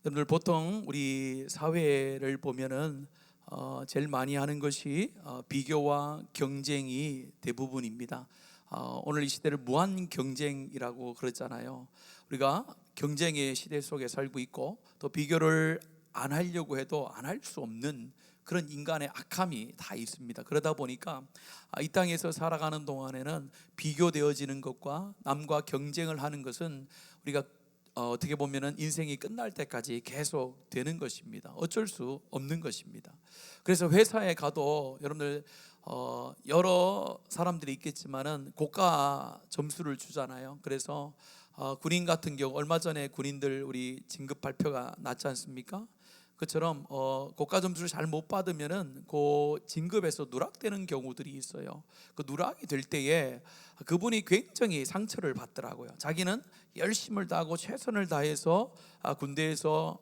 여러분들 보통 우리 사회를 보면은 제일 많이 하는 것이 비교와 경쟁이 대부분입니다. 오늘 이 시대를 무한 경쟁이라고 그러잖아요. 우리가 경쟁의 시대 속에 살고 있고 또 비교를 안 하려고 해도 안 할 수 없는 그런 인간의 악함이 다 있습니다. 그러다 보니까 이 땅에서 살아가는 동안에는 비교되어지는 것과 남과 경쟁을 하는 것은 우리가 어떻게 보면은 인생이 끝날 때까지 계속 되는 것입니다. 어쩔 수 없는 것입니다. 그래서 회사에 가도 여러분들 여러 사람들이 있겠지만은 고가 점수를 주잖아요. 그래서 군인 같은 경우 얼마 전에 군인들 우리 진급 발표가 났지 않습니까? 그처럼 고가 점수를 잘 못 받으면은 그 진급에서 누락되는 경우들이 있어요. 그 누락이 될 때에 그분이 굉장히 상처를 받더라고요. 자기는 열심을 다하고 최선을 다해서 군대에서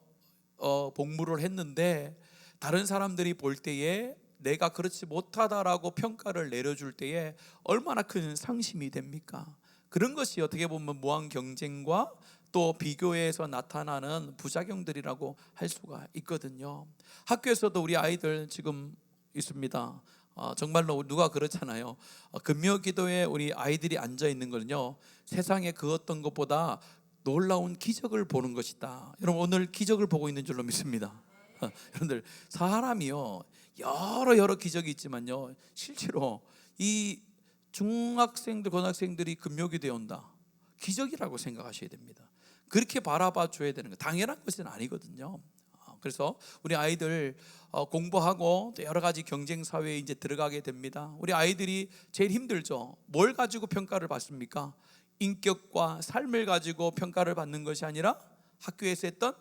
복무를 했는데 다른 사람들이 볼 때에 내가 그렇지 못하다라고 평가를 내려줄 때에 얼마나 큰 상심이 됩니까? 그런 것이 어떻게 보면 무한 경쟁과 또 비교에서 나타나는 부작용들이라고 할 수가 있거든요. 학교에서도 우리 아이들 지금 있습니다. 정말로 누가 그렇잖아요. 금요기도에 우리 아이들이 앉아 있는 거는요, 세상에 그 어떤 것보다 놀라운 기적을 보는 것이다. 여러분 오늘 기적을 보고 있는 줄로 믿습니다. 여러분들 사람이요 여러 기적이 있지만요, 실제로 이 중학생들 고등학생들이 금요기도에 온다, 기적이라고 생각하셔야 됩니다. 그렇게 바라봐 줘야 되는 거 당연한 것은 아니거든요. 그래서 우리 아이들 공부하고 또 여러 가지 경쟁 사회에 이제 들어가게 됩니다. 우리 아이들이 제일 힘들죠. 뭘 가지고 평가를 받습니까? 인격과 삶을 가지고 평가를 받는 것이 아니라 학교에서 했던,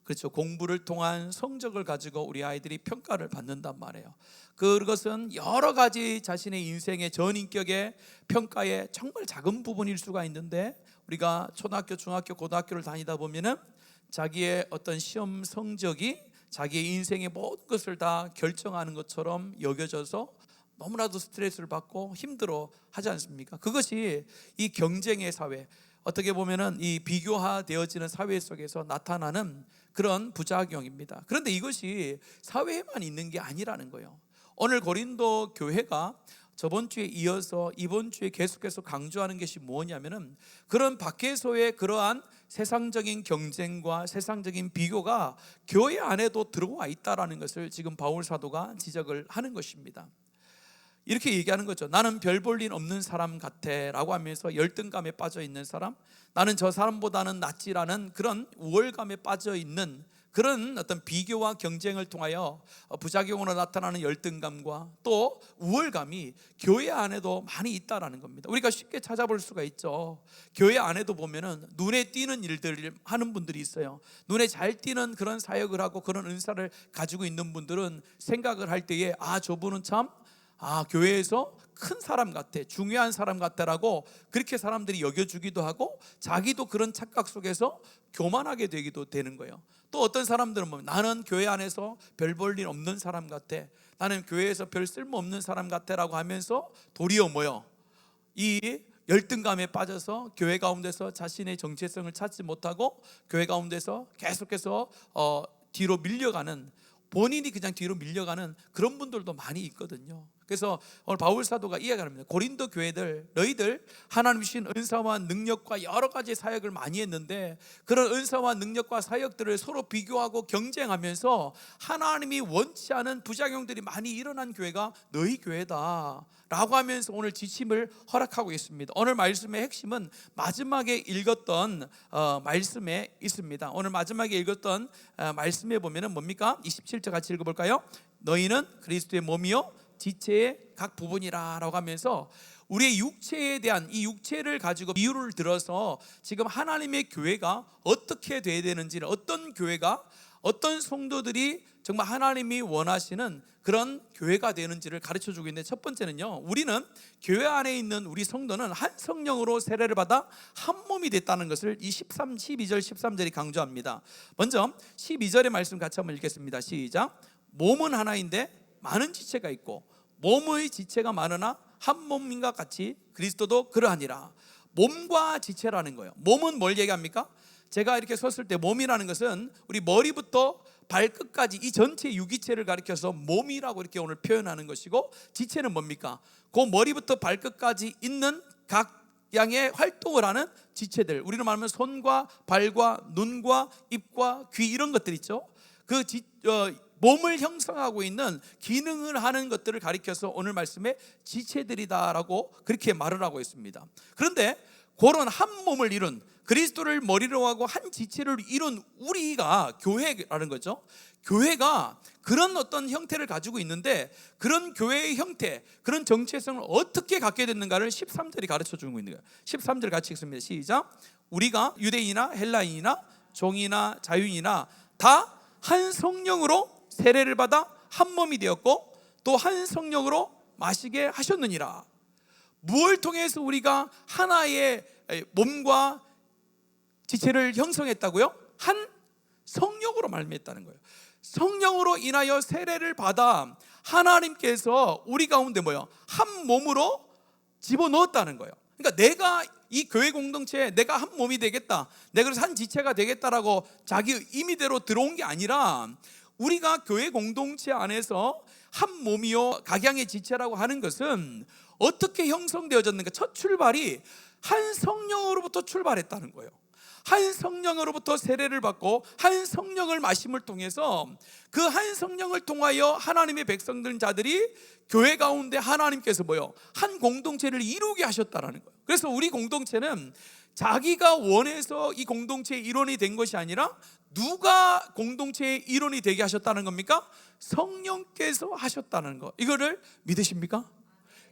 그렇죠, 공부를 통한 성적을 가지고 우리 아이들이 평가를 받는단 말이에요. 그것은 여러 가지 자신의 인생의 전인격의 평가의 정말 작은 부분일 수가 있는데, 우리가 초등학교, 중학교, 고등학교를 다니다 보면은 자기의 어떤 시험 성적이 자기의 인생의 모든 것을 다 결정하는 것처럼 여겨져서 너무나도 스트레스를 받고 힘들어 하지 않습니까? 그것이 이 경쟁의 사회, 어떻게 보면은 이 비교화되어지는 사회 속에서 나타나는 그런 부작용입니다. 그런데 이것이 사회에만 있는 게 아니라는 거예요. 오늘 고린도 교회가 저번 주에 이어서 이번 주에 계속해서 강조하는 것이 뭐냐면은 그런 밖에서의 그러한 세상적인 경쟁과 세상적인 비교가 교회 안에도 들어와 있다라는 것을 지금 바울 사도가 지적을 하는 것입니다. 이렇게 얘기하는 거죠. 나는 별 볼 일 없는 사람 같아 라고 하면서 열등감에 빠져 있는 사람, 나는 저 사람보다는 낫지라는 그런 우월감에 빠져 있는 그런 어떤 비교와 경쟁을 통하여 부작용으로 나타나는 열등감과 또 우월감이 교회 안에도 많이 있다라는 겁니다. 우리가 쉽게 찾아볼 수가 있죠. 교회 안에도 보면은 눈에 띄는 일들을 하는 분들이 있어요. 눈에 잘 띄는 그런 사역을 하고 그런 은사를 가지고 있는 분들은 생각을 할 때에 저분은 참 교회에서 큰 사람 같아, 중요한 사람 같다라고 그렇게 사람들이 여겨주기도 하고 자기도 그런 착각 속에서 교만하게 되기도 되는 거예요. 또 어떤 사람들은 나는 교회 안에서 별 볼 일 없는 사람 같아, 나는 교회에서 별 쓸모없는 사람 같아라고 하면서 도리어 이 열등감에 빠져서 교회 가운데서 자신의 정체성을 찾지 못하고 교회 가운데서 계속해서 뒤로 밀려가는, 본인이 그냥 뒤로 밀려가는 그런 분들도 많이 있거든요. 그래서 오늘 바울 사도가 이야기합니다. 고린도 교회들, 너희들 하나님 주신 은사와 능력과 여러 가지 사역을 많이 했는데 그런 은사와 능력과 사역들을 서로 비교하고 경쟁하면서 하나님이 원치 않은 부작용들이 많이 일어난 교회가 너희 교회다 라고 하면서 오늘 지침을 허락하고 있습니다. 오늘 말씀의 핵심은 마지막에 읽었던 말씀에 있습니다. 오늘 마지막에 읽었던 말씀에 보면은 뭡니까? 27절 같이 읽어볼까요? 너희는 그리스도의 몸이요 지체의 각 부분이라 라고 하면서 우리의 육체에 대한, 이 육체를 가지고 비유를 들어서 지금 하나님의 교회가 어떻게 돼야 되는지를, 어떤 교회가, 어떤 성도들이 정말 하나님이 원하시는 그런 교회가 되는지를 가르쳐주고 있는데, 첫 번째는요, 우리는 교회 안에 있는 우리 성도는 한 성령으로 세례를 받아 한 몸이 됐다는 것을 이 12절 13절이 강조합니다. 먼저 12절의 말씀 같이 한번 읽겠습니다. 시작. 몸은 하나인데 많은 지체가 있고 몸의 지체가 많으나 한 몸인 것 같이 그리스도도 그러하니라. 몸과 지체라는 거예요. 몸은 뭘 얘기합니까? 제가 이렇게 섰을 때 몸이라는 것은 우리 머리부터 발끝까지 이 전체 유기체를 가리켜서 몸이라고 이렇게 오늘 표현하는 것이고, 지체는 뭡니까? 그 머리부터 발끝까지 있는 각 양의 활동을 하는 지체들, 우리로 말하면 손과 발과 눈과 입과 귀, 이런 것들 있죠. 몸을 형성하고 있는 기능을 하는 것들을 가리켜서 오늘 말씀에 지체들이다라고 그렇게 말을 하고 있습니다. 그런데 그런 한 몸을 이룬, 그리스도를 머리로 하고 한 지체를 이룬 우리가 교회라는 거죠. 교회가 그런 어떤 형태를 가지고 있는데, 그런 교회의 형태, 그런 정체성을 어떻게 갖게 됐는가를 13절이 가르쳐 주고 있는 거예요. 13절 같이 읽습니다. 시작. 우리가 유대인이나 헬라인이나 종이나 자유인이나 다 한 성령으로 세례를 받아 한 몸이 되었고, 또 한 성령으로 마시게 하셨느니라. 무엇을 통해서 우리가 하나의 몸과 지체를 형성했다고요? 한 성령으로 말미암았다는 거예요. 성령으로 인하여 세례를 받아 하나님께서 우리 가운데 한 몸으로 집어넣었다는 거예요. 그러니까 내가 이 교회 공동체에 내가 한 몸이 되겠다, 내가 그래서 한 지체가 되겠다라고 자기 임의대로 들어온 게 아니라, 우리가 교회 공동체 안에서 한 몸이요 각양의 지체라고 하는 것은 어떻게 형성되어졌는가? 첫 출발이 한 성령으로부터 출발했다는 거예요. 한 성령으로부터 세례를 받고 한 성령을 마심을 통해서 그 한 성령을 통하여 하나님의 백성들 자들이 교회 가운데 하나님께서 한 공동체를 이루게 하셨다라는 거예요. 그래서 우리 공동체는 자기가 원해서 이 공동체의 일원이 된 것이 아니라, 누가 공동체의 일원이 되게 하셨다는 겁니까? 성령께서 하셨다는 거. 이거를 믿으십니까?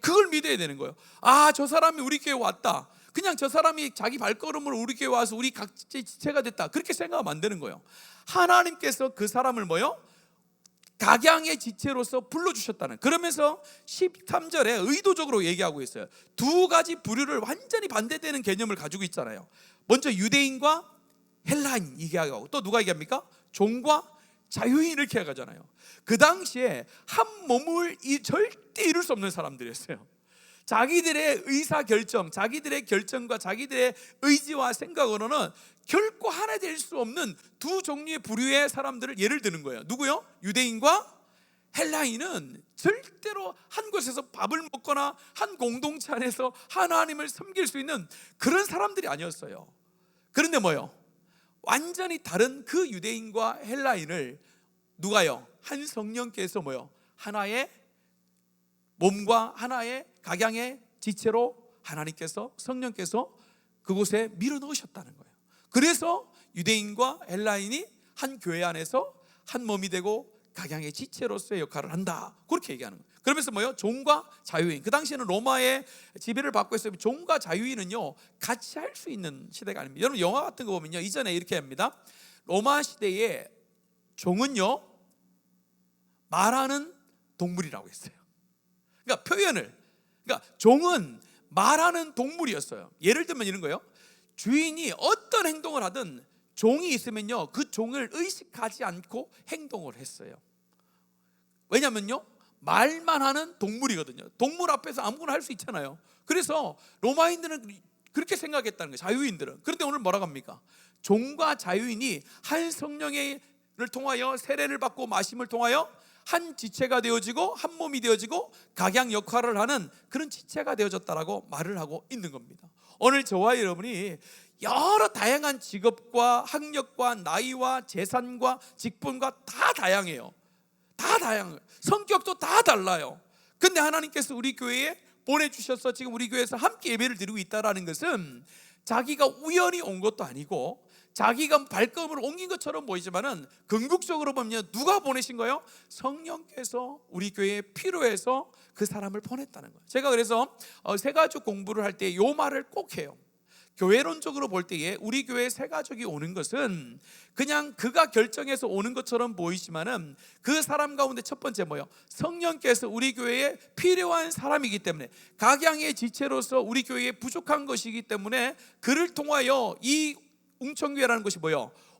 그걸 믿어야 되는 거예요. 아, 저 사람이 우리 교회 왔다, 그냥 저 사람이 자기 발걸음으로 우리 교회 와서 우리 각자의 지체가 됐다, 그렇게 생각하면 안 되는 거예요. 하나님께서 그 사람을 각양의 지체로서 불러주셨다는. 그러면서 13절에 의도적으로 얘기하고 있어요. 두 가지 부류를 완전히 반대되는 개념을 가지고 있잖아요. 먼저 유대인과 헬라인 얘기하고, 또 누가 얘기합니까? 종과 자유인 이렇게 얘기하잖아요. 그 당시에 한 몸을 절대 이룰 수 없는 사람들이었어요. 자기들의 의사결정, 자기들의 결정과 자기들의 의지와 생각으로는 결코 하나 될 수 없는 두 종류의 부류의 사람들을 예를 드는 거예요. 누구요? 유대인과 헬라인은 절대로 한 곳에서 밥을 먹거나 한 공동체 안에서 하나님을 섬길 수 있는 그런 사람들이 아니었어요. 그런데 완전히 다른 그 유대인과 헬라인을 누가요? 한 성령께서 하나의 몸과 하나의 각양의 지체로 하나님께서, 성령께서 그곳에 밀어넣으셨다는 거예요. 그래서 유대인과 헬라인이 한 교회 안에서 한 몸이 되고 각양의 지체로서의 역할을 한다, 그렇게 얘기하는 거예요. 그러면서 종과 자유인, 그 당시에는 로마의 지배를 받고 있었는데 종과 자유인은요 같이 할 수 있는 시대가 아닙니다. 여러분 영화 같은 거 보면요, 이전에 이렇게 합니다. 로마 시대에 종은요 말하는 동물이라고 했어요. 그러니까 그러니까 종은 말하는 동물이었어요. 예를 들면 이런 거예요. 주인이 어떤 행동을 하든 종이 있으면요 그 종을 의식하지 않고 행동을 했어요. 왜냐면요 말만 하는 동물이거든요. 동물 앞에서 아무거나 할 수 있잖아요. 그래서 로마인들은 그렇게 생각했다는 거예요, 자유인들은. 그런데 오늘 뭐라고 합니까? 종과 자유인이 한 성령을 통하여 세례를 받고 마심을 통하여 한 지체가 되어지고 한 몸이 되어지고 각양 역할을 하는 그런 지체가 되어졌다라고 말을 하고 있는 겁니다. 오늘 저와 여러분이 여러 다양한 직업과 학력과 나이와 재산과 직분과 다 다양해요. 다 다양해요. 성격도 다 달라요. 근데 하나님께서 우리 교회에 보내주셔서 지금 우리 교회에서 함께 예배를 드리고 있다는 것은 자기가 우연히 온 것도 아니고 자기가 발걸음을 옮긴 것처럼 보이지만은 궁극적으로 보면 누가 보내신 거예요? 성령께서 우리 교회에 필요해서 그 사람을 보냈다는 거예요. 제가 그래서 새가족 공부를 할 때 이 말을 꼭 해요. 교회론적으로 볼 때에 우리 교회 새가족이 오는 것은 그냥 그가 결정해서 오는 것처럼 보이지만은 그 사람 가운데 첫 번째 성령께서 우리 교회에 필요한 사람이기 때문에, 각양의 지체로서 우리 교회에 부족한 것이기 때문에 그를 통하여 이 웅천교회라는 것이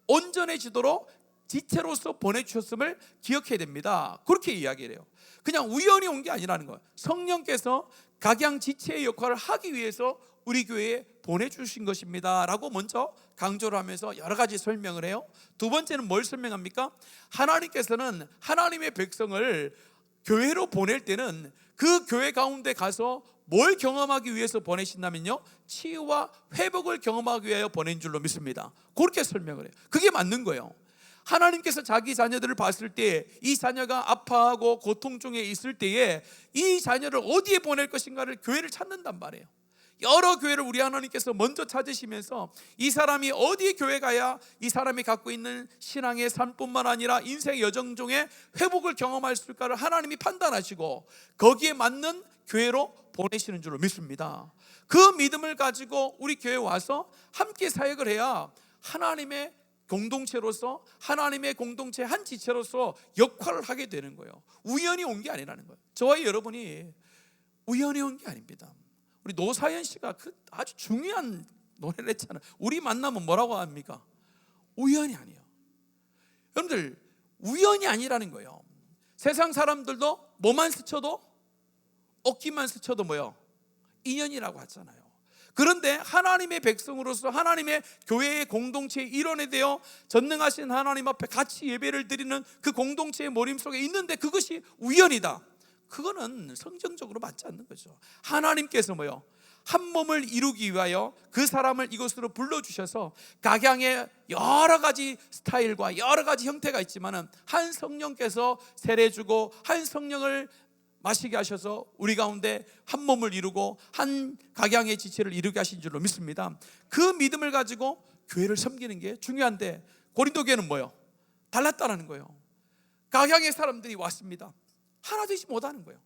온전해지도록 지체로서 보내주셨음을 기억해야 됩니다. 그렇게 이야기를 해요. 그냥 우연히 온 게 아니라는 거예요. 성령께서 각양 지체의 역할을 하기 위해서 우리 교회에 보내주신 것입니다 라고 먼저 강조를 하면서 여러 가지 설명을 해요. 두 번째는 뭘 설명합니까? 하나님께서는 하나님의 백성을 교회로 보낼 때는 그 교회 가운데 가서 뭘 경험하기 위해서 보내신다면요, 치유와 회복을 경험하기 위하여 보낸 줄로 믿습니다. 그렇게 설명을 해요. 그게 맞는 거예요. 하나님께서 자기 자녀들을 봤을 때 이 자녀가 아파하고 고통 중에 있을 때에 이 자녀를 어디에 보낼 것인가를 교회를 찾는단 말이에요. 여러 교회를 우리 하나님께서 먼저 찾으시면서 이 사람이 어디에 교회 가야 이 사람이 갖고 있는 신앙의 삶뿐만 아니라 인생의 여정 중에 회복을 경험할 수 있을까를 하나님이 판단하시고 거기에 맞는 교회로 보내시는 줄로 믿습니다. 그 믿음을 가지고 우리 교회에 와서 함께 사역을 해야 하나님의 공동체로서, 하나님의 공동체 한 지체로서 역할을 하게 되는 거예요. 우연히 온 게 아니라는 거예요. 저와 여러분이 우연히 온 게 아닙니다. 우리 노사연 씨가 아주 중요한 노래를 했잖아요. 우리 만나면 뭐라고 합니까? 우연이 아니에요. 여러분들, 우연이 아니라는 거예요. 세상 사람들도 뭐만 스쳐도, 어깨만 스쳐도 뭐요? 인연이라고 하잖아요. 그런데 하나님의 백성으로서 하나님의 교회의 공동체의 일원이 되어 전능하신 하나님 앞에 같이 예배를 드리는 그 공동체의 모임 속에 있는데 그것이 우연이다, 그거는 성경적으로 맞지 않는 거죠. 하나님께서 뭐요? 한 몸을 이루기 위하여 그 사람을 이곳으로 불러주셔서 각양의 여러 가지 스타일과 여러 가지 형태가 있지만 한 성령께서 세례주고 한 성령을 마시게 하셔서 우리 가운데 한 몸을 이루고 한 각양의 지체를 이루게 하신 줄로 믿습니다. 그 믿음을 가지고 교회를 섬기는 게 중요한데 고린도 교회는 뭐요? 달랐다라는 거예요. 각양의 사람들이 왔습니다. 하나 되지 못하는 거예요.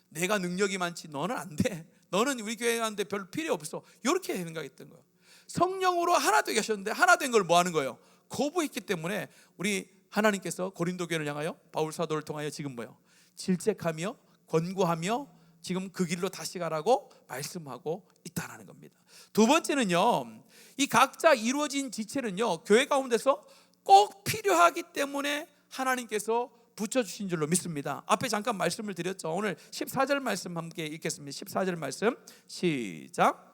내가 능력이 많지 너는 안 돼, 너는 우리 교회 가는데 별로 필요 없어, 이렇게 생각했던 거예요. 성령으로 하나 되게 하셨는데 하나 된 걸 뭐 하는 거예요? 거부했기 때문에 우리 하나님께서 고린도 교회를 향하여 바울 사도를 통하여 지금 뭐예요? 질책하며 권고하며 지금 그 길로 다시 가라고 말씀하고 있다는 겁니다. 두 번째는요, 이 각자 이루어진 지체는요 교회 가운데서 꼭 필요하기 때문에 하나님께서 붙여주신 줄로 믿습니다. 앞에 잠깐 말씀을 드렸죠. 오늘 14절 말씀 함께 읽겠습니다. 14절 말씀 시작.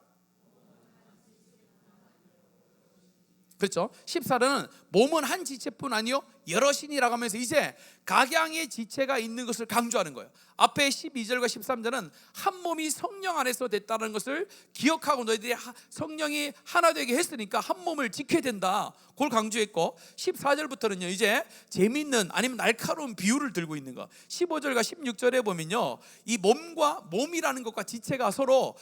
그렇죠? 14절은 몸은 한 지체뿐 아니요 여럿이니라고 하면서 이제 각양의 지체가 있는 것을 강조하는 거예요. 앞에 12절과 13절은 한 몸이 성령 안에서 됐다는 것을 기억하고 너희들이 성령이 하나 되게 했으니까 한 몸을 지켜야 된다, 그걸 강조했고 14절부터는요 이제 재미있는 아니면 날카로운 비유를 들고 있는 거. 15절과 16절에 보면요 이 몸과 몸이라는 것과 지체가 서로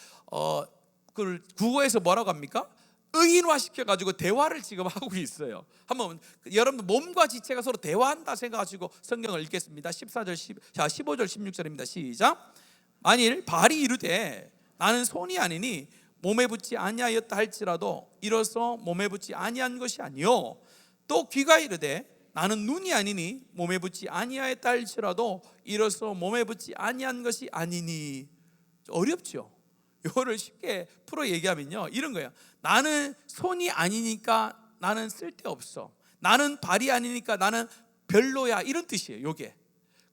그걸 국어에서 뭐라고 합니까? 의인화시켜가지고 대화를 지금 하고 있어요. 한번 여러분 몸과 지체가 서로 대화한다 생각하시고 성경을 읽겠습니다. 15절 16절입니다. 시작. 만일 발이 이르되 나는 손이 아니니 몸에 붙지 아니하였다 할지라도 이로써 몸에 붙지 아니한 것이 아니요 또 귀가 이르되 나는 눈이 아니니 몸에 붙지 아니하였다 할지라도 이로써 몸에 붙지 아니한 것이 아니니. 어렵죠? 이거를 쉽게 풀어 얘기하면요 이런 거예요. 나는 손이 아니니까 나는 쓸데없어, 나는 발이 아니니까 나는 별로야, 이런 뜻이에요. 이게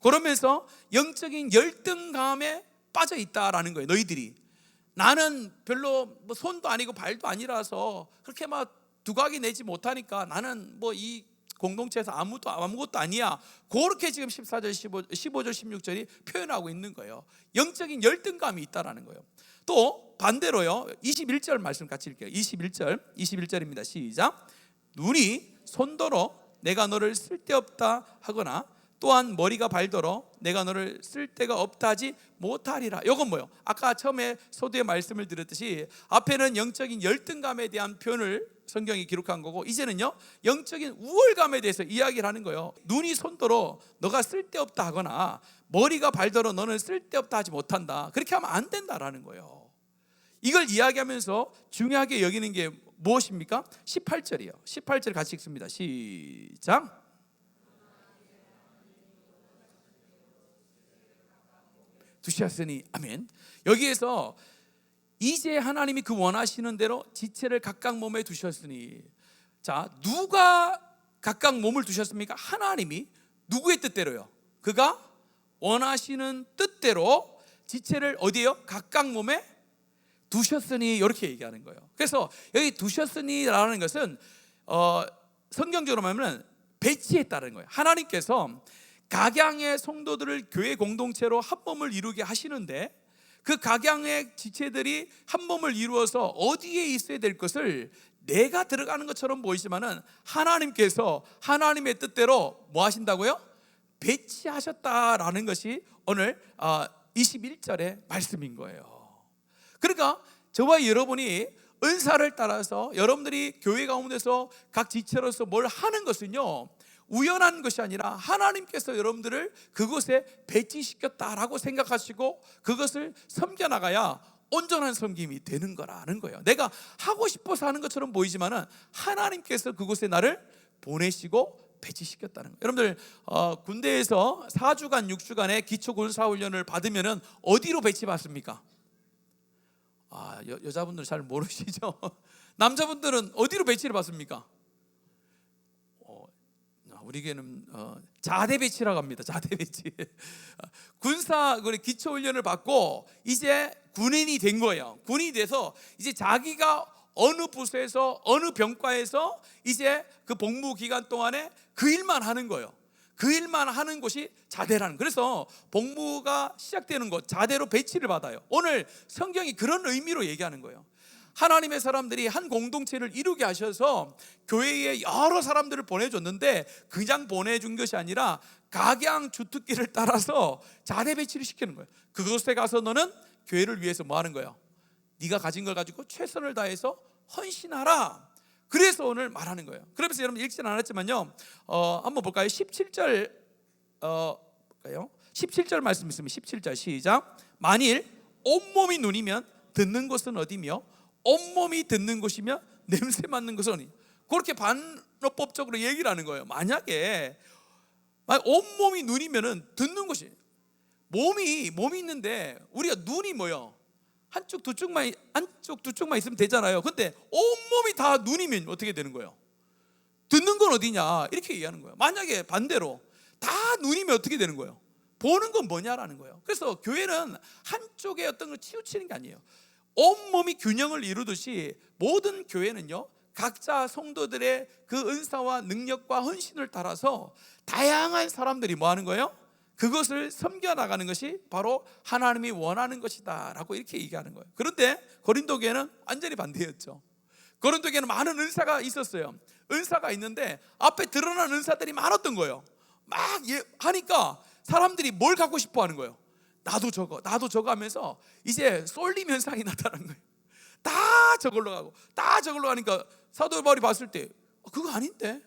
그러면서 영적인 열등감에 빠져 있다라는 거예요. 너희들이 나는 별로 뭐 손도 아니고 발도 아니라서 그렇게 막 두각이 내지 못하니까 나는 뭐 이 공동체에서 아무것도 아니야, 그렇게 지금 14절 15절 16절이 표현하고 있는 거예요. 영적인 열등감이 있다라는 거예요. 또 반대로요 21절 말씀 같이 읽게요. 21절입니다. 시작. 눈이 손더러 내가 너를 쓸데없다 하거나 또한 머리가 발더러 내가 너를 쓸데가 없다 하지 못하리라. 이건 뭐예요? 아까 처음에 소두의 말씀을 드렸듯이 앞에는 영적인 열등감에 대한 표현을 성경이 기록한 거고 이제는요 영적인 우월감에 대해서 이야기를 하는 거예요. 눈이 손더러 너가 쓸데없다 하거나 머리가 발더러 너는 쓸데없다 하지 못한다, 그렇게 하면 안 된다라는 거예요. 이걸 이야기하면서 중요하게 여기는 게 무엇입니까? 18절이요 18절 같이 읽습니다. 시작. 두셨으니 아멘. 여기에서 이제 하나님이 그 원하시는 대로 지체를 각각 몸에 두셨으니, 자 누가 각각 몸을 두셨습니까? 하나님이 누구의 뜻대로요? 그가 원하시는 뜻대로 지체를 어디에요? 각각 몸에 두셨으니 이렇게 얘기하는 거예요. 그래서 여기 두셨으니라는 것은 성경적으로 말하면 배치했다는 거예요. 하나님께서 각양의 성도들을 교회 공동체로 한 몸을 이루게 하시는데 그 각양의 지체들이 한 몸을 이루어서 어디에 있어야 될 것을 내가 들어가는 것처럼 보이지만은 하나님께서 하나님의 뜻대로 뭐 하신다고요? 배치하셨다라는 것이 오늘 21절의 말씀인 거예요. 그러니까 저와 여러분이 은사를 따라서 여러분들이 교회 가운데서 각 지체로서 뭘 하는 것은요, 우연한 것이 아니라 하나님께서 여러분들을 그곳에 배치시켰다라고 생각하시고 그것을 섬겨나가야 온전한 섬김이 되는 거라는 거예요. 내가 하고 싶어서 하는 것처럼 보이지만은 하나님께서 그곳에 나를 보내시고 배치시켰다는 거예요. 여러분들 군대에서 4주간 6주간의 기초군사훈련을 받으면은 어디로 배치받습니까? 여자분들 잘 모르시죠? 남자분들은 어디로 배치를 받습니까? 우리 교회는 자대 배치라고 합니다. 자대 배치. 군사 기초 훈련을 받고 이제 군인이 된 거예요. 군인이 돼서 이제 자기가 어느 부서에서 어느 병과에서 이제 그 복무 기간 동안에 그 일만 하는 거예요. 그 일만 하는 곳이 자대라는. 그래서 복무가 시작되는 곳 자대로 배치를 받아요. 오늘 성경이 그런 의미로 얘기하는 거예요. 하나님의 사람들이 한 공동체를 이루게 하셔서 교회에 여러 사람들을 보내줬는데 그냥 보내준 것이 아니라 각양 주특기를 따라서 자대 배치를 시키는 거예요. 그곳에 가서 너는 교회를 위해서 뭐 하는 거예요? 네가 가진 걸 가지고 최선을 다해서 헌신하라. 그래서 오늘 말하는 거예요. 그러면서 여러분 읽지는 않았지만요, 한번 볼까요? 17절 볼까요? 17절 말씀 있으면 17절 시작. 만일 온몸이 눈이면 듣는 곳은 어디며 온몸이 듣는 곳이며 냄새 맡는 곳은 어디? 그렇게 반어법적으로 얘기를 하는 거예요. 만약에 온몸이 눈이면은 듣는 곳이, 몸이 있는데 우리가 눈이 뭐요? 한쪽 두 쪽만 있으면 되잖아요. 근데 온몸이 다 눈이면 어떻게 되는 거예요? 듣는 건 어디냐? 이렇게 얘기하는 거예요. 만약에 반대로 다 눈이면 어떻게 되는 거예요? 보는 건 뭐냐라는 거예요. 그래서 교회는 한쪽에 어떤 걸 치우치는 게 아니에요. 온몸이 균형을 이루듯이 모든 교회는요, 각자 성도들의 그 은사와 능력과 헌신을 따라서 다양한 사람들이 뭐 하는 거예요? 그것을 섬겨나가는 것이 바로 하나님이 원하는 것이다 라고 이렇게 얘기하는 거예요. 그런데 고린도 교회는 완전히 반대였죠. 고린도 교회는 많은 은사가 있었어요. 은사가 있는데 앞에 드러난 은사들이 많았던 거예요. 막 하니까 사람들이 뭘 갖고 싶어 하는 거예요? 나도 저거 하면서 이제 쏠림 현상이 나타난 거예요. 다 저걸로 가고 다 저걸로 가니까 사도 바울이 봤을 때 그거 아닌데,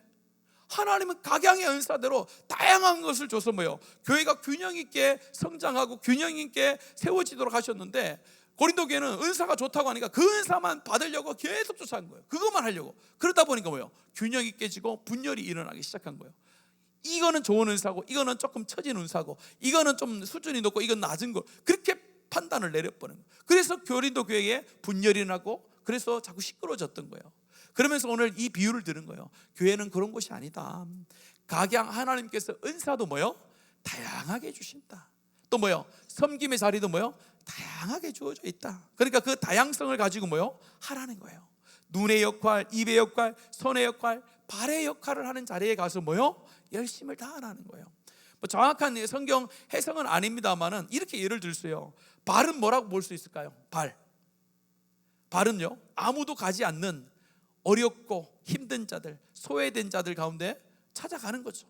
하나님은 각양의 은사대로 다양한 것을 줘서 뭐요? 교회가 균형 있게 성장하고 균형 있게 세워지도록 하셨는데 고린도 교회는 은사가 좋다고 하니까 그 은사만 받으려고 계속 쫓아간 거예요. 그것만 하려고. 그러다 보니까 뭐요? 균형이 깨지고 분열이 일어나기 시작한 거예요. 이거는 좋은 은사고 이거는 조금 처진 은사고 이거는 좀 수준이 높고 이건 낮은 거, 그렇게 판단을 내려버린 거예요. 그래서 고린도 교회에 분열이 나고 그래서 자꾸 시끄러워졌던 거예요. 그러면서 오늘 이 비유를 들은 거예요. 교회는 그런 곳이 아니다. 각양 하나님께서 은사도 뭐요? 다양하게 주신다. 또 뭐요? 섬김의 자리도 뭐요? 다양하게 주어져 있다. 그러니까 그 다양성을 가지고 뭐요? 하라는 거예요. 눈의 역할, 입의 역할, 손의 역할, 발의 역할을 하는 자리에 가서 뭐요? 열심을 다하라는 거예요. 뭐 정확한 성경 해석은 아닙니다만은 이렇게 예를 들수요. 발은 뭐라고 볼 수 있을까요? 발은요, 아무도 가지 않는 어렵고 힘든 자들, 소외된 자들 가운데 찾아가는 거죠.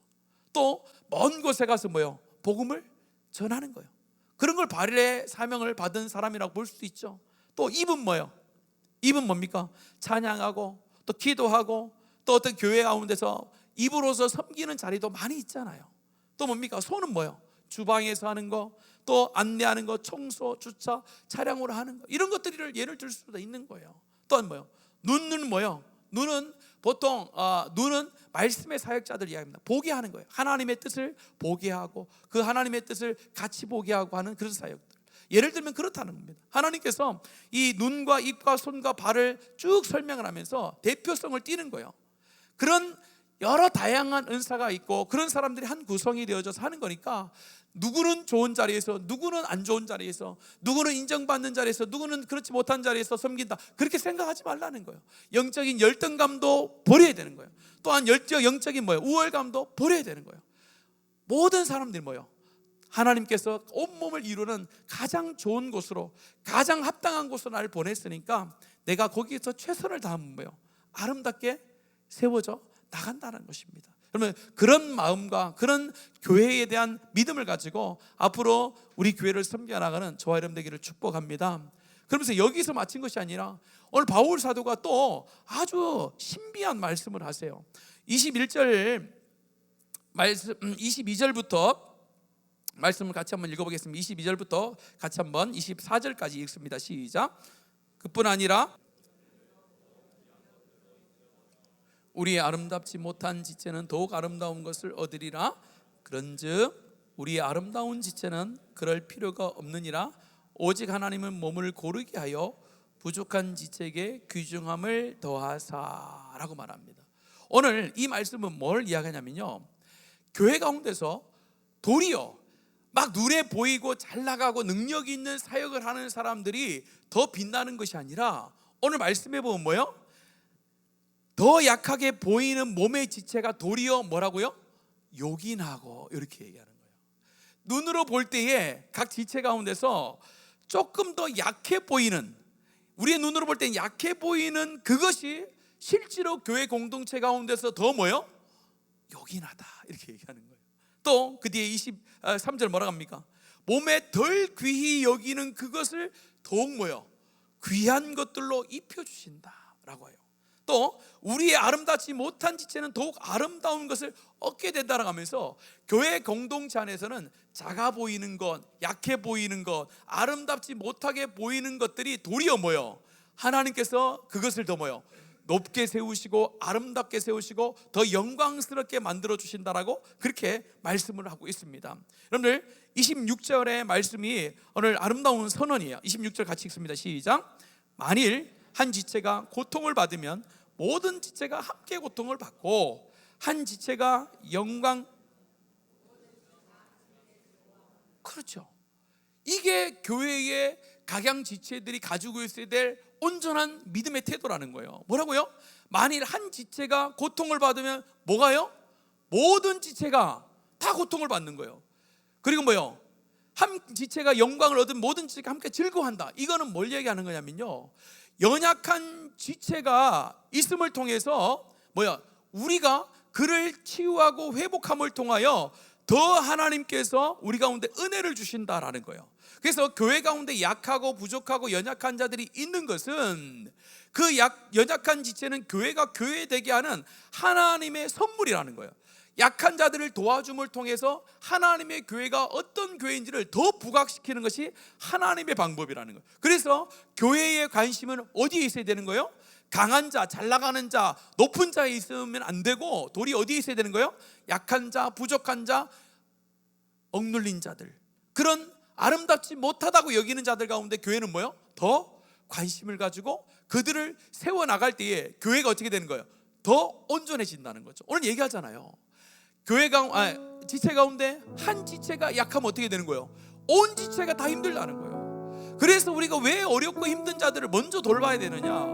또 먼 곳에 가서 뭐요? 복음을 전하는 거예요. 그런 걸 발의 사명을 받은 사람이라고 볼 수도 있죠. 또 입은 뭐요? 입은 뭡니까? 찬양하고 또 기도하고 또 어떤 교회 가운데서 입으로서 섬기는 자리도 많이 있잖아요. 또 뭡니까? 손은 뭐요? 주방에서 하는 거, 또 안내하는 거, 청소, 주차, 차량으로 하는 거, 이런 것들을 예를 들 수도 있는 거예요. 또 뭐요? 눈은 뭐요? 눈은 보통 눈은 말씀의 사역자들 이야기입니다. 보게 하는 거예요. 하나님의 뜻을 보게 하고 그 하나님의 뜻을 같이 보게 하고 하는 그런 사역들. 예를 들면 그렇다는 겁니다. 하나님께서 이 눈과 입과 손과 발을 쭉 설명을 하면서 대표성을 띠는 거예요. 그런 여러 다양한 은사가 있고 그런 사람들이 한 구성이 되어져서 하는 거니까 누구는 좋은 자리에서, 누구는 안 좋은 자리에서, 누구는 인정받는 자리에서, 누구는 그렇지 못한 자리에서 섬긴다, 그렇게 생각하지 말라는 거예요. 영적인 열등감도 버려야 되는 거예요. 또한 영적인 우월감도 버려야 되는 거예요. 모든 사람들이 하나님께서 온몸을 이루는 가장 좋은 곳으로, 가장 합당한 곳으로 나를 보냈으니까 내가 거기에서 최선을 다하면 아름답게 세워져 나간다는 것입니다. 그러면 그런 마음과 그런 교회에 대한 믿음을 가지고 앞으로 우리 교회를 섬겨나가는 저와 여러분 되기를 축복합니다. 그러면서 여기서 마친 것이 아니라 오늘 바울 사도가 또 아주 신비한 말씀을 하세요. 21절 말씀, 22절부터 말씀을 같이 한번 읽어보겠습니다. 22절부터 같이 한번 24절까지 읽습니다. 시작. 그뿐 아니라 우리의 아름답지 못한 지체는 더욱 아름다운 것을 얻으리라. 그런즉 우리의 아름다운 지체는 그럴 필요가 없느니라. 오직 하나님은 몸을 고르게 하여 부족한 지체에게 귀중함을 더하사라고 말합니다. 오늘 이 말씀은 뭘 이야기하냐면요, 교회 가운데서 도리어 막 눈에 보이고 잘 나가고 능력 있는 사역을 하는 사람들이 더 빛나는 것이 아니라 오늘 말씀해 보면 뭐예요? 더 약하게 보이는 몸의 지체가 도리어 뭐라고요? 요긴하고, 이렇게 얘기하는 거예요. 눈으로 볼 때에 각 지체 가운데서 조금 더 약해 보이는, 우리의 눈으로 볼 때는 약해 보이는 그것이 실제로 교회 공동체 가운데서 더 요긴하다, 이렇게 얘기하는 거예요. 또 그 뒤에 23절 뭐라고 합니까? 몸에 덜 귀히 여기는 그것을 더욱 귀한 것들로 입혀주신다라고 해요. 또 우리의 아름답지 못한 지체는 더욱 아름다운 것을 얻게 된다라고 하면서 교회 공동체 안에서는 작아 보이는 것, 약해 보이는 것, 아름답지 못하게 보이는 것들이 도리어 하나님께서 그것을 더 높게 세우시고 아름답게 세우시고 더 영광스럽게 만들어 주신다라고 그렇게 말씀을 하고 있습니다. 여러분들 26절의 말씀이 오늘 아름다운 선언이에요. 26절 같이 읽습니다. 시작. 만일 한 지체가 고통을 받으면 모든 지체가 함께 고통을 받고 한 지체가 영광, 그렇죠. 이게 교회의 각양 지체들이 가지고 있어야 될 온전한 믿음의 태도라는 거예요. 뭐라고요? 만일 한 지체가 고통을 받으면 뭐가요? 모든 지체가 다 고통을 받는 거예요. 그리고 한 지체가 영광을 얻은 모든 지체가 함께 즐거워한다. 이거는 뭘 얘기하는 거냐면요, 연약한 지체가 있음을 통해서 우리가 그를 치유하고 회복함을 통하여 더 하나님께서 우리 가운데 은혜를 주신다라는 거예요. 그래서 교회 가운데 약하고 부족하고 연약한 자들이 있는 것은 그 연약한 지체는 교회가 교회되게 하는 하나님의 선물이라는 거예요. 약한 자들을 도와줌을 통해서 하나님의 교회가 어떤 교회인지를 더 부각시키는 것이 하나님의 방법이라는 거예요. 그래서 교회의 관심은 어디에 있어야 되는 거예요? 강한 자, 잘 나가는 자, 높은 자에 있으면 안 되고 돌이 어디에 있어야 되는 거예요? 약한 자, 부족한 자, 억눌린 자들, 그런 아름답지 못하다고 여기는 자들 가운데 교회는 더 관심을 가지고 그들을 세워나갈 때에 교회가 어떻게 되는 거예요? 더 온전해진다는 거죠. 오늘 얘기하잖아요. 지체 가운데 한 지체가 약하면 어떻게 되는 거예요? 온 지체가 다 힘들다는 거예요. 그래서 우리가 왜 어렵고 힘든 자들을 먼저 돌봐야 되느냐?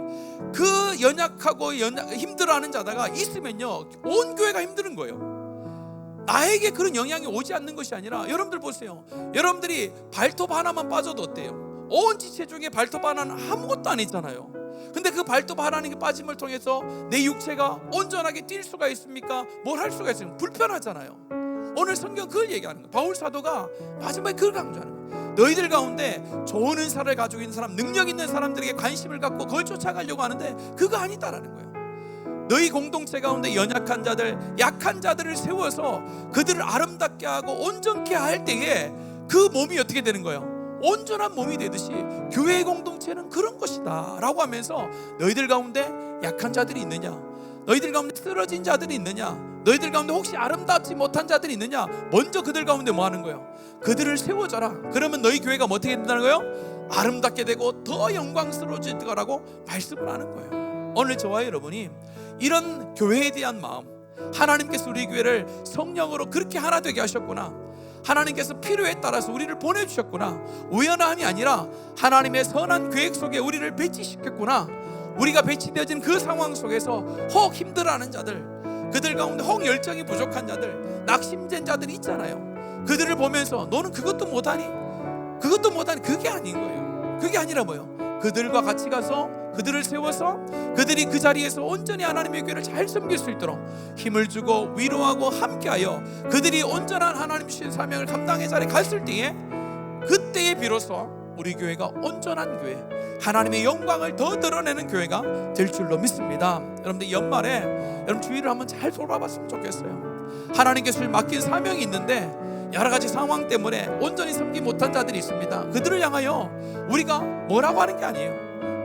그 연약하고 힘들어하는 자가 있으면요, 온 교회가 힘드는 거예요. 나에게 그런 영향이 오지 않는 것이 아니라, 여러분들 보세요. 여러분들이 발톱 하나만 빠져도 어때요? 온 지체 중에 발톱 하나는 아무것도 안 했잖아요. 근데 그 발톱 하나님께 빠짐을 통해서 내 육체가 온전하게 뛸 수가 있습니까? 뭘 할 수가 있습니까? 불편하잖아요. 오늘 성경 그걸 얘기하는 거예요. 바울 사도가 마지막에 그걸 강조하는 거예요. 너희들 가운데 좋은 은사를 가지고 있는 사람, 능력 있는 사람들에게 관심을 갖고 그걸 쫓아가려고 하는데 그거 아니다라는 거예요. 너희 공동체 가운데 연약한 자들, 약한 자들을 세워서 그들을 아름답게 하고 온전케 할 때에 그 몸이 어떻게 되는 거예요? 온전한 몸이 되듯이 교회 공동체는 그런 것이다 라고 하면서, 너희들 가운데 약한 자들이 있느냐? 너희들 가운데 쓰러진 자들이 있느냐? 너희들 가운데 혹시 아름답지 못한 자들이 있느냐? 먼저 그들 가운데 뭐 하는 거예요? 그들을 세워줘라. 그러면 너희 교회가 뭐 어떻게 된다는 거예요? 아름답게 되고 더 영광스러워질 거라고 말씀을 하는 거예요. 오늘 저와 여러분이 이런 교회에 대한 마음, 하나님께서 우리 교회를 성령으로 그렇게 하나 되게 하셨구나. 하나님께서 필요에 따라서 우리를 보내주셨구나. 우연함이 아니라 하나님의 선한 계획 속에 우리를 배치시켰구나. 우리가 배치되어진 그 상황 속에서 혹 힘들어하는 자들, 그들 가운데 혹 열정이 부족한 자들, 낙심된 자들이 있잖아요. 그들을 보면서 너는 그것도 못하니? 그것도 못하니? 그게 아닌 거예요. 그게 아니라 뭐예요? 그들과 같이 가서 그들을 세워서 그들이 그 자리에서 온전히 하나님의 교회를 잘 섬길 수 있도록 힘을 주고 위로하고 함께하여 그들이 온전한 하나님 주신 사명을 감당의 자리에 갔을 때에, 그때에 비로소 우리 교회가 온전한 교회, 하나님의 영광을 더 드러내는 교회가 될 줄로 믿습니다. 여러분들 연말에 여러분 주위를 한번 잘 돌아봤으면 좋겠어요. 하나님께서 맡긴 사명이 있는데 여러 가지 상황 때문에 온전히 섬기지 못한 자들이 있습니다. 그들을 향하여 우리가 뭐라고 하는 게 아니에요.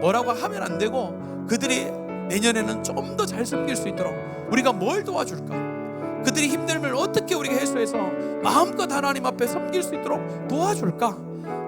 뭐라고 하면 안 되고, 그들이 내년에는 좀 더 잘 섬길 수 있도록 우리가 뭘 도와줄까? 그들이 힘들면 어떻게 우리가 해소해서 마음껏 하나님 앞에 섬길 수 있도록 도와줄까?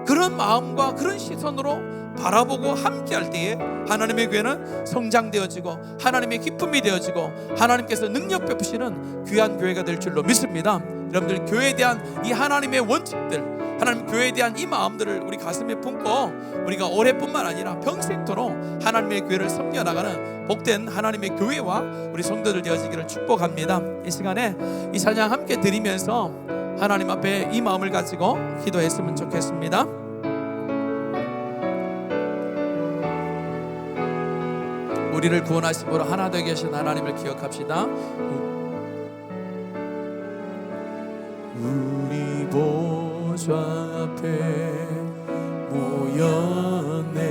그런 마음과 그런 시선으로 바라보고 함께할 때에 하나님의 교회는 성장되어지고 하나님의 기쁨이 되어지고 하나님께서 능력 베푸시는 귀한 교회가 될 줄로 믿습니다. 여러분들 교회에 대한 이 하나님의 원칙들, 하나님 교회에 대한 이 마음들을 우리 가슴에 품고 우리가 올해뿐만 아니라 평생토록 하나님의 교회를 섬겨나가는 복된 하나님의 교회와 우리 성도들 되어지기를 축복합니다. 이 시간에 이 찬양 함께 드리면서 하나님 앞에 이 마음을 가지고 기도했으면 좋겠습니다. 우리를 구원하심으로 하나 되게 하신 하나님을 기억합시다. 우리 보좌 앞에 모였네.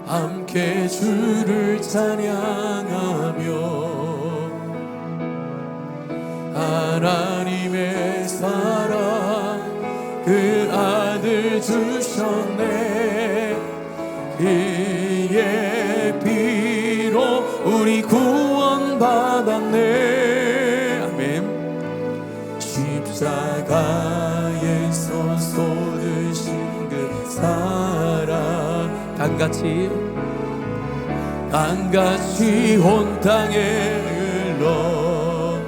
함께 주를 찬양하며 하나님의 사랑 그 아들 주셨네. 그의 피로 우리 구원받았네. 아멘. 십자가에서 쏟으신 그 사랑 강같이 온 땅에 흘러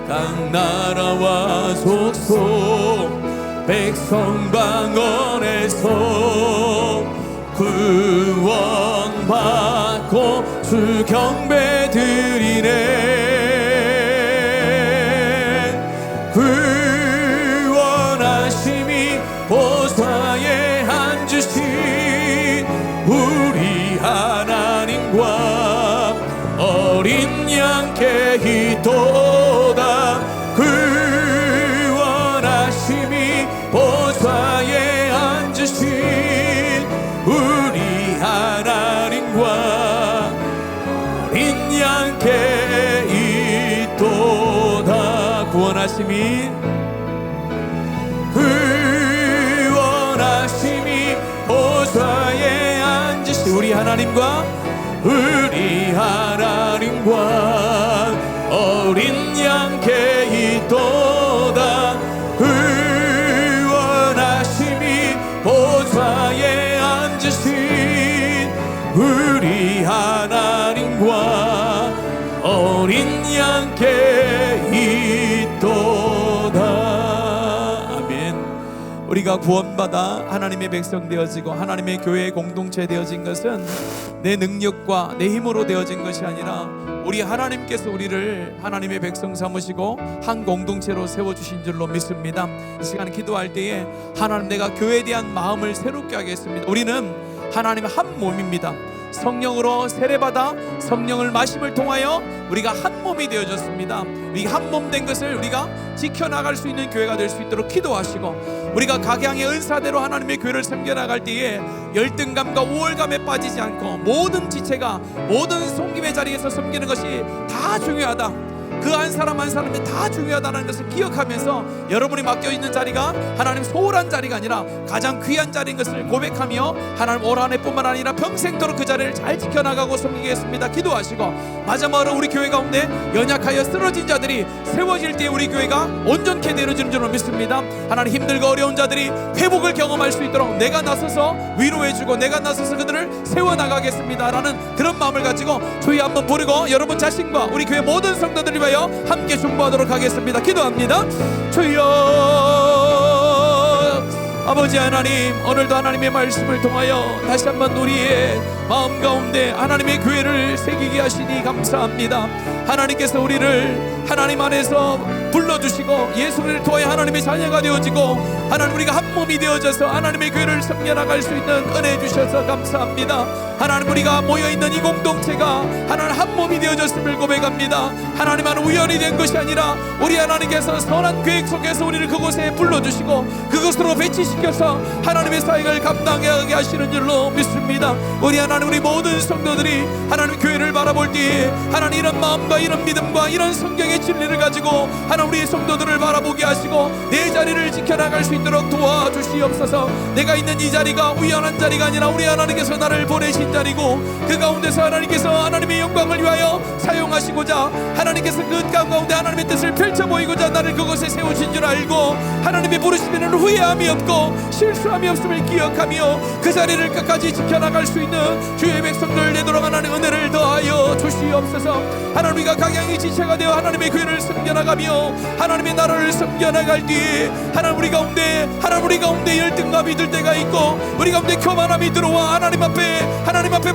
각 나라와 족속 백성 방언에서 구원받고 주 경배 드리네. 구원하심이 보좌에 앉으신 우리 하나님과 어린 양께 기도다. 구원하심이 보좌에 앉으신 우리 하나님과 어린 양께 있도다. 구원하심이 보좌에 앉으신 우리 하나님과 어린 양께 있도다. 구원하심이 보좌에 앉으신 우리 하나님과 어린 양께 있도다. 아멘. 우리가 구원받아 하나님의 백성 되어지고 하나님의 교회의 공동체 되어진 것은 내 능력과 내 힘으로 되어진 것이 아니라 우리 하나님께서 우리를 하나님의 백성 삼으시고 한 공동체로 세워주신 줄로 믿습니다. 이 시간 기도할 때에 하나님, 내가 교회에 대한 마음을 새롭게 하겠습니다. 우리는 하나님의 한 몸입니다. 성령으로 세례받아 성령을 마심을 통하여 우리가 한 몸이 되어졌습니다. 이 한 몸 된 것을 우리가 지켜나갈 수 있는 교회가 될 수 있도록 기도하시고, 우리가 각양의 은사대로 하나님의 교회를 섬겨나갈 때에 열등감과 우월감에 빠지지 않고 모든 지체가 모든 섬김의 자리에서 섬기는 것이 다 중요하다. 그 한 사람 한 사람이 다 중요하다는 것을 기억하면서 여러분이 맡겨있는 자리가 하나님 소홀한 자리가 아니라 가장 귀한 자리인 것을 고백하며 하나님 올 한 해뿐만 아니라 평생도록 그 자리를 잘 지켜나가고 섬기겠습니다. 기도하시고 마지막으로 우리 교회 가운데 연약하여 쓰러진 자들이 세워질 때 우리 교회가 온전케 되어지는 줄로 믿습니다. 하나님 힘들고 어려운 자들이 회복을 경험할 수 있도록 내가 나서서 위로해주고 내가 나서서 그들을 세워나가겠습니다 라는 그런 마음을 가지고 주의 한번 부르고 여러분 자신과 우리 교회 모든 성도들을 위하여 함께 중보하도록 하겠습니다. 기도합니다. 주여 아버지 하나님, 오늘도 하나님의 말씀을 통하여 다시 한번 우리의 마음 가운데 하나님의 교회를 새기게 하시니 감사합니다. 하나님께서 우리를 하나님 안에서 불러주시고 예수를 통하여 하나님의 자녀가 되어지고 하나님 우리가 한 몸이 되어져서 하나님의 교회를 섬겨나갈 수 있는 은혜 주셔서 감사합니다. 하나님 우리가 모여있는 이 공동체가 하나님 한 몸이 되어졌음을 고백합니다. 하나님은 우연이 된 것이 아니라 우리 하나님께서 선한 계획 속에서 우리를 그곳에 불러주시고 그것으로 배치시켜서 하나님의 사역을 감당하게 하시는 줄로 믿습니다. 우리 하나님 우리 모든 성도들이 하나님 교회를 바라볼 때에 하나님 이런 마음과 이런 믿음과 이런 성경의 진리를 가지고 하나님 우리 성도들을 바라보게 하시고 내 자리를 지켜나갈 수 있도록 도와주시옵소서. 내가 있는 이 자리가 우연한 자리가 아니라 우리 하나님께서 나를 보내신 자리고 그 가운데서 하나님께서 하나님의 영광을 위하여 사용하시고자 하나님께서 그 가운데 하나님의 뜻을 펼쳐 보이고자 나를 그곳에 세우신 줄 알고 하나님의 부르심에는 후회함이 없고 실수함이 없음을 기억하며 그 자리를 끝까지 지켜나갈 수 있는 주의 백성들 되도록 하나님 은혜를 더하여 주시옵소서. 하나님 우리가 각양이 지체가 되어 하나님의 교회를 섬겨나가며 하나님의 나라를 섬겨나갈 뒤에 하나님 우리 가운데 열등감이 들 때가 있고 우리 가운데 교만함이 들어와 하나님 앞에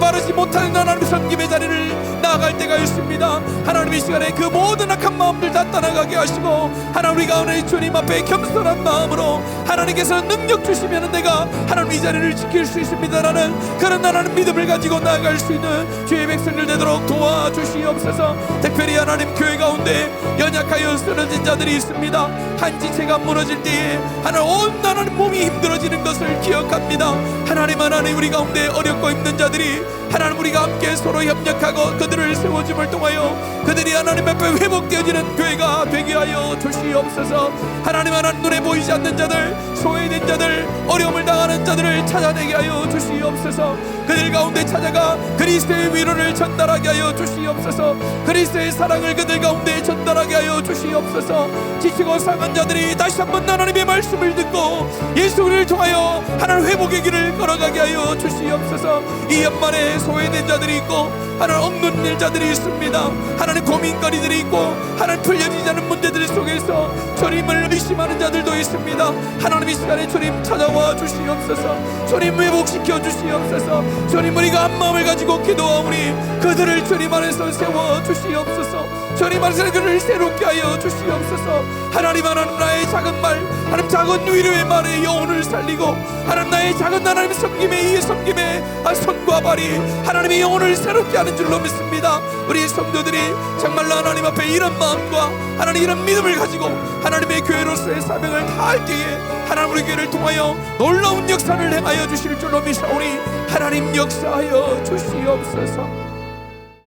바르지 못하는 하나님의 섬김의 자리를 나아갈 때가 있습니다. 하나님 이 시간에 그 모든 악한 마음들 다 떠나가게 하시고 하나님 우리가 오늘 주님 앞에 겸손한 마음으로 하나님께서 능력 주시면 내가 하나님 이 자리를 지킬 수 있습니다라는 그런 하나님 믿음을 가지고 나아갈 수 있는 주의 백성들 되도록 도와주시옵소서. 특별히 하나님 교회 가운데 연약하여 쓰러진 자들이 있습니다. 한 지체가 무너질 때에 하나님 온 하나님 몸이 힘들어지는 것을 기억합니다. 하나님 우리 가운데 어렵고 힘든 자들이 하나님 우리가 함께 서로 협력하고 그들을 세워줌을 통하여 그들이 하나님 앞에 회복되어지는 교회가 되게 하여 주시옵소서. 하나님 눈에 보이지 않는 자들, 소외된 자들, 어려움을 당하는 자들을 찾아내게 하여 주시옵소서. 그들 가운데 찾아가 그리스도의 위로를 전달하게 하여 주시옵소서. 그리스도의 사랑을 그들 가운데 전달하게 하여 주시옵소서. 지치고 상한 자들이 다시 한번 하나님의 말씀을 듣고 예수를 통하여 하나님 회복의 길을 걸어가게 하여 주시옵소서. 이 연말에 소외된 자들이 있고 하나님 억눌린 자들이 있습니다. 하나님 고민거리들이 있고 하나님 풀려지지 않은 문제들 속에서 주님을 의심하는 자들도 있습니다. 하나님 이 시간에 주님 찾아와 주시옵소서. 주님 회복시켜 주시옵소서. 주님 우리가 한 마음을 가지고 기도하오니 그들을 주님 안에서 세워 주시옵소서. 주님 안에서 그들을 새롭게 하여 주시옵소서. 하나님 나의 작은 말 하나님 작은 위로의 말에 영혼을 살리고 하나님 나의 작은 하나님 섬김에 이 섬김에 손과 발이 하나님의 영혼을 새롭게 하는 줄로 믿습니다. 우리 성도들이 정말로 하나님 앞에 이런 마음과 하나님 이런 믿음을 가지고 하나님의 교회로서의 사명을 다할 때에 하나님 우리 교회를 통하여 놀라운 역사를 행하여 주실 줄로 믿사오니 하나님 역사하여 주시옵소서.